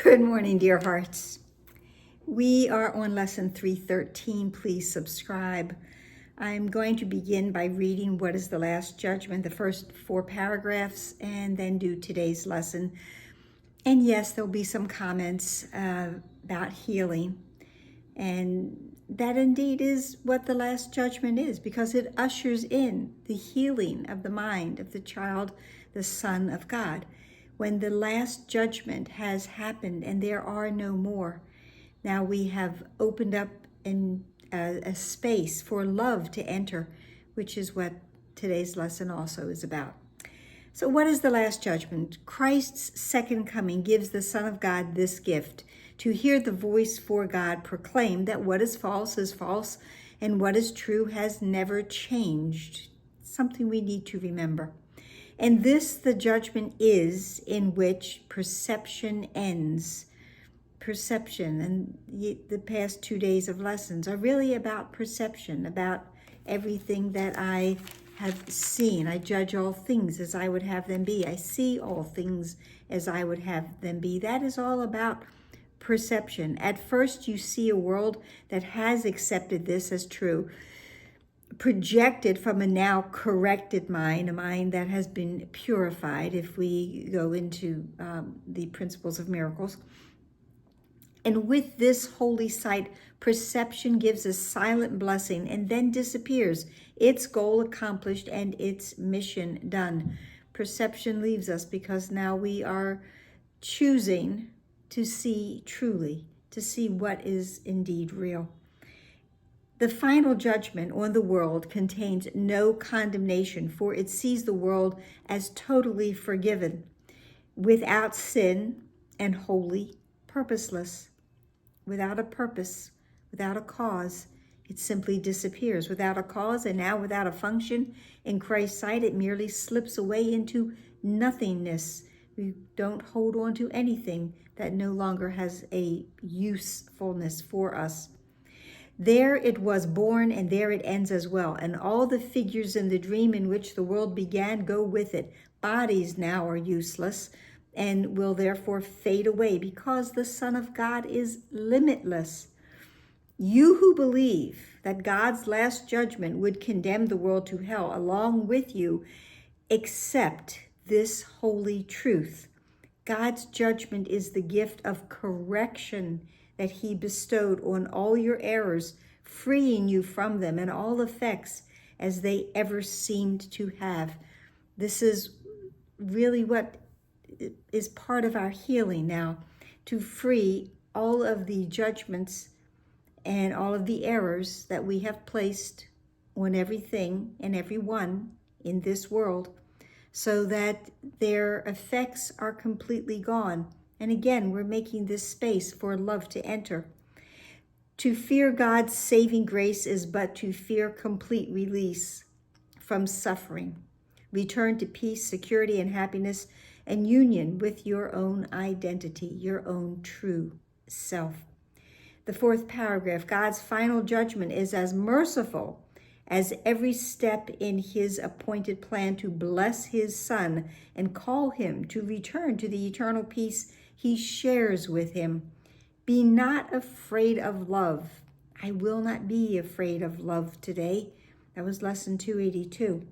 Good morning, dear hearts. We are on lesson 313. Please subscribe. I'm going to begin by reading what is the last judgment, the first 4 paragraphs, and then do today's lesson. And yes, there'll be some comments about healing. And that indeed is what the last judgment is, because it ushers in the healing of the mind of the child, the Son of God. When the last judgment has happened and there are no more, now we have opened up a space for love to enter, which is what today's lesson also is about. So what is the last judgment? Christ's second coming gives the Son of God this gift: to hear the voice for God proclaim that what is false and what is true has never changed. Something we need to remember. And this the judgment is, in which perception ends. Perception, and the past 2 days of lessons are really about perception, about everything that I have seen. I judge all things as I would have them be. I see all things as I would have them be. That is all about perception. At first, you see a world that has accepted this as true, projected from a now corrected mind, a mind that has been purified, if we go into the principles of miracles. And with this holy sight, perception gives a silent blessing and then disappears, its goal accomplished and its mission done. Perception leaves us because now we are choosing to see truly, to see what is indeed real. The final judgment on the world contains no condemnation, for it sees the world as totally forgiven, without sin and wholly purposeless. Without a purpose, without a cause, it simply disappears. Without a cause and now without a function, in Christ's sight, it merely slips away into nothingness. We don't hold on to anything that no longer has a usefulness for us. There it was born, and there it ends as well. And all the figures in the dream in which the world began go with it. Bodies now are useless and will therefore fade away, because the Son of God is limitless. You who believe that God's last judgment would condemn the world to hell along with you, accept this holy truth. God's judgment is the gift of correction that he bestowed on all your errors, freeing you from them and all effects as they ever seemed to have. This is really what is part of our healing now, to free all of the judgments and all of the errors that we have placed on everything and everyone in this world, so that their effects are completely gone. And again, we're making this space for love to enter. To fear God's saving grace is but to fear complete release from suffering, return to peace, security, and happiness, and union with your own identity, your own true self. The 4th paragraph, God's final judgment is as merciful as every step in his appointed plan to bless his Son and call him to return to the eternal peace he shares with him. Be not afraid of love. I will not be afraid of love today. That was lesson 282.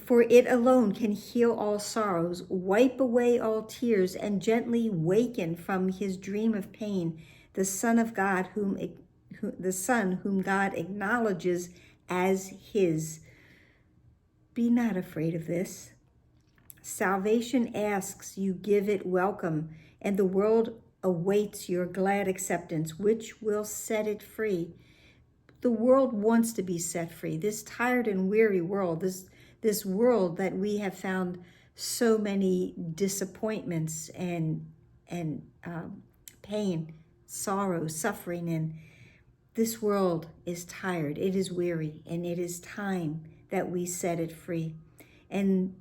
For it alone can heal all sorrows, wipe away all tears, and gently waken from his dream of pain the Son of God, the Son whom God acknowledges as his. Be not afraid of this. Salvation asks, you give it welcome, and the world awaits your glad acceptance, which will set it free. The world wants to be set free. This tired and weary world, this world that we have found so many disappointments and pain, sorrow, suffering in. This world is tired, it is weary, and it is time that we set it free. And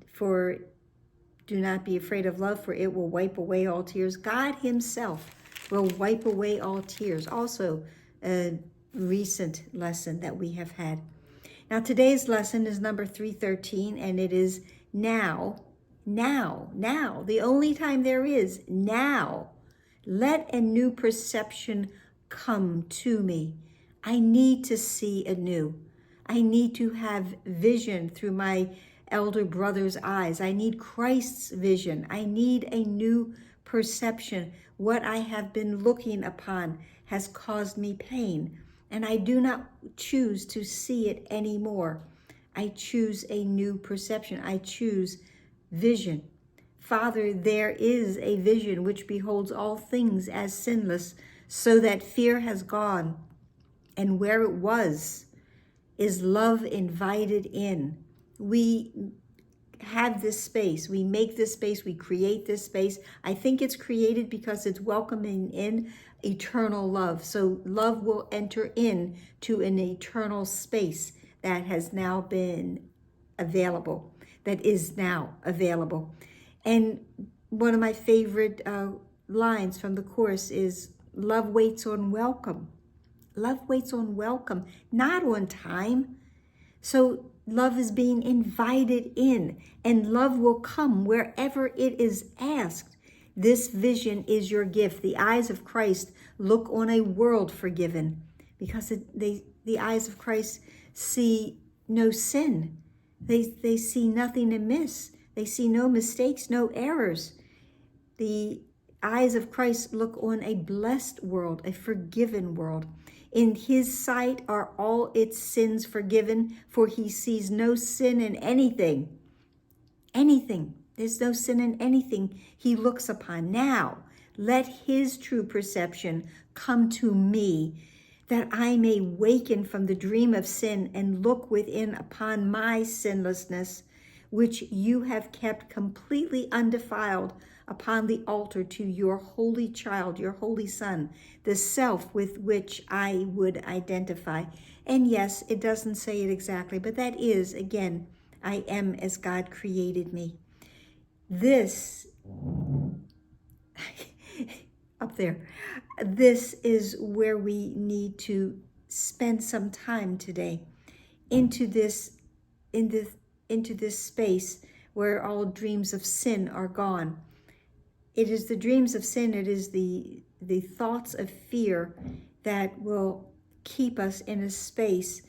do not be afraid of love, for it will wipe away all tears. God himself will wipe away all tears. Also a recent lesson that we have had. Now today's lesson is number 313, and it is now Now, the only time there is now. Let a new perception come to me. I need to see anew. I need to have vision through my elder brother's eyes. I need Christ's vision. I need a new perception. What I have been looking upon has caused me pain, and I do not choose to see it anymore. I choose a new perception. I choose vision. Father, there is a vision which beholds all things as sinless, so that fear has gone, and where it was is love invited in. We have this space, we make this space, we create this space. I think it's created because it's welcoming in eternal love. So love will enter in to an eternal space that has now been available, that is now available. And one of my favorite lines from the Course is, love waits on welcome. Love waits on welcome, not on time. So love is being invited in, and love will come wherever it is asked. This vision is your gift. The eyes of Christ look on a world forgiven, because the eyes of Christ see no sin. They see nothing amiss. They see no mistakes, no errors. The eyes of Christ look on a blessed world, a forgiven world. In his sight are all its sins forgiven, for he sees no sin in anything. Anything. There's no sin in anything he looks upon. Now, let his true perception come to me, that I may waken from the dream of sin and look within upon my sinlessness, which you have kept completely undefiled upon the altar to your holy child, your holy son, the self with which I would identify. And yes, it doesn't say it exactly, but that is, again, I am as God created me. This, up there, this is where we need to spend some time today, into this space where all dreams of sin are gone. It is the dreams of sin, it is the thoughts of fear that will keep us in a space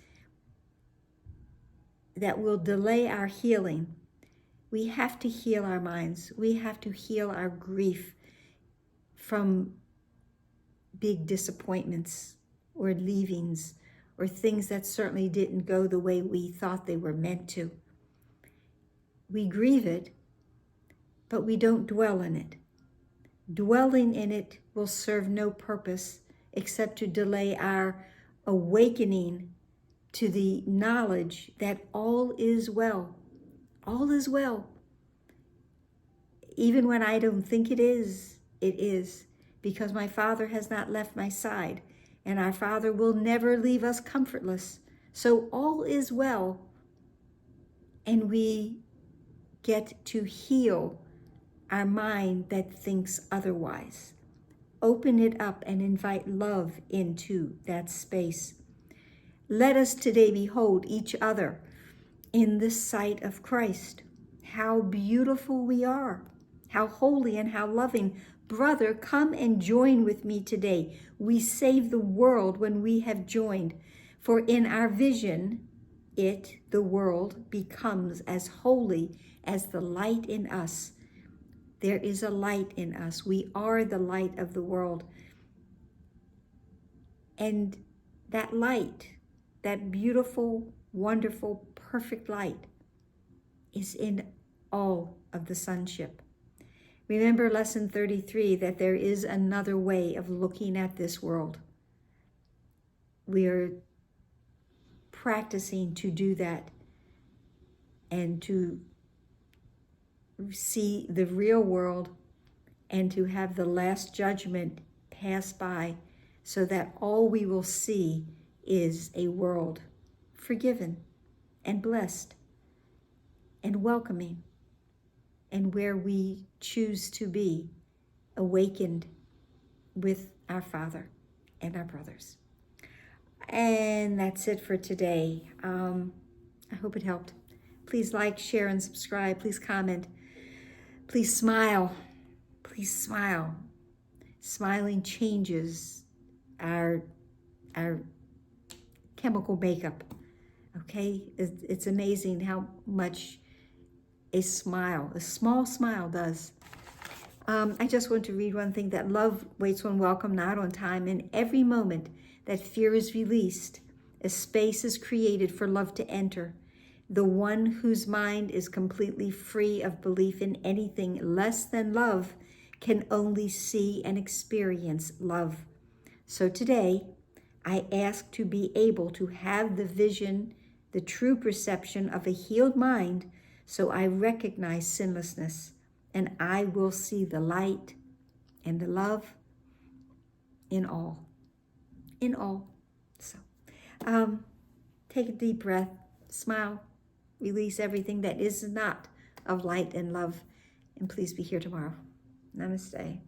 that will delay our healing. We have to heal our minds. We have to heal our grief from big disappointments or leavings or things that certainly didn't go the way we thought they were meant to. We grieve it, but we don't dwell in it. Dwelling in it will serve no purpose except to delay our awakening to the knowledge that all is well. All is well. Even when I don't think it is, because my Father has not left my side, and our Father will never leave us comfortless. So all is well, and we get to heal our mind that thinks otherwise. Open it up and invite love into that space. Let us today behold each other in the sight of Christ. How beautiful we are, how holy and how loving. Brother, come and join with me today. We save the world when we have joined, for in our vision, the world, becomes as holy as the light in us. There is a light in us. We are the light of the world. And that light, that beautiful, wonderful, perfect light, is in all of the sonship. Remember lesson 33, that there is another way of looking at this world. We are practicing to do that and to see the real world and to have the last judgment pass by, so that all we will see is a world forgiven and blessed and welcoming, and where we choose to be awakened with our Father and our brothers. And that's it for today. I hope it helped. Please like, share, and subscribe. Please comment. Please smile. Please smile. Smiling changes our chemical makeup. Okay? It's amazing how much a smile, a small smile does. I just want to read one thing, that love waits when welcome, not on time. In every moment that fear is released, a space is created for love to enter. The one whose mind is completely free of belief in anything less than love can only see and experience love. So today, I ask to be able to have the vision, the true perception of a healed mind, so I recognize sinlessness, and I will see the light and the love in all. In all. So, take a deep breath, smile, release everything that is not of light and love, and please be here tomorrow. Namaste.